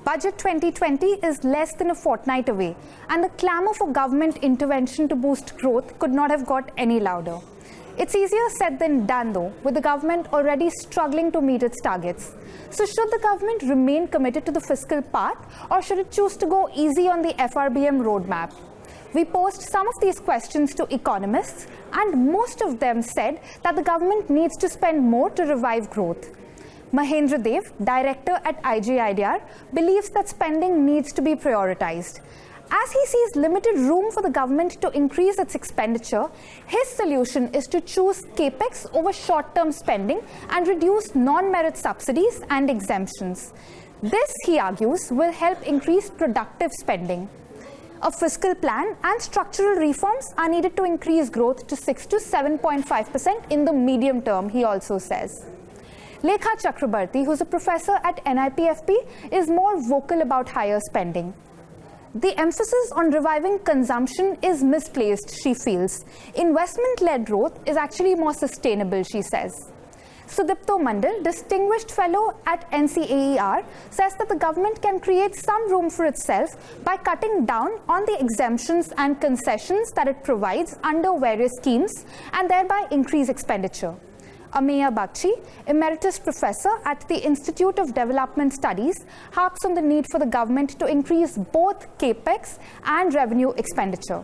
Budget 2020 is less than a fortnight away, and the clamor for government intervention to boost growth could not have got any louder. It's easier said than done, though, with the government already struggling to meet its targets. So should the government remain committed to the fiscal path, or should it choose to go easy on the FRBM roadmap? We posed some of these questions to economists, and most of them said that the government needs to spend more to revive growth. Mahendra Dev, director at IGIDR, believes that spending needs to be prioritized. As he sees limited room for the government to increase its expenditure, his solution is to choose capex over short-term spending and reduce non-merit subsidies and exemptions. This, he argues, will help increase productive spending. A fiscal plan and structural reforms are needed to increase growth to 6 to 7.5% in the medium term, he also says. Lekha Chakrabarti, who's a professor at NIPFP, is more vocal about higher spending. The emphasis on reviving consumption is misplaced, she feels. Investment-led growth is actually more sustainable, she says. Sudipto Mandal, distinguished fellow at NCAER, says that the government can create some room for itself by cutting down on the exemptions and concessions that it provides under various schemes and thereby increase expenditure. Ameya Bakshi, emeritus professor at the Institute of Development Studies, harps on the need for the government to increase both capex and revenue expenditure.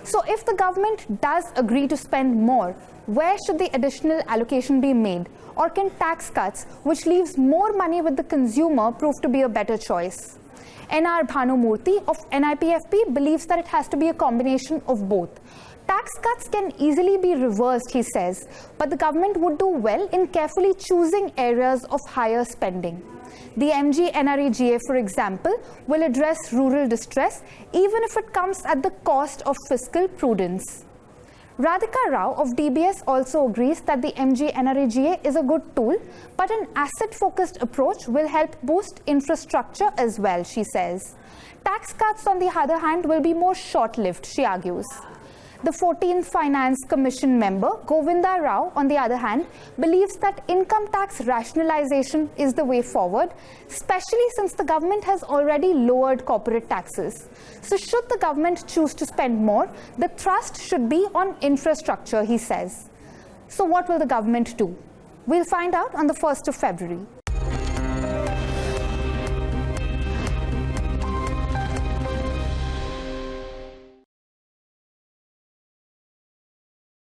So if the government does agree to spend more, where should the additional allocation be made? Or can tax cuts, which leaves more money with the consumer, prove to be a better choice? N.R. Bhanumurthy of NIPFP believes that it has to be a combination of both. Tax cuts can easily be reversed, he says, but the government would do well in carefully choosing areas of higher spending. The MG-NRE-GA, for example, will address rural distress even if it comes at the cost of fiscal prudence. Radhika Rao of DBS also agrees that the MG-NRE-GA is a good tool, but an asset-focused approach will help boost infrastructure as well, she says. Tax cuts, on the other hand, will be more short-lived, she argues. The 14th Finance Commission member, Govinda Rao, on the other hand, believes that income tax rationalization is the way forward, especially since the government has already lowered corporate taxes. So should the government choose to spend more, the thrust should be on infrastructure, he says. So what will the government do? We'll find out on the 1st of February.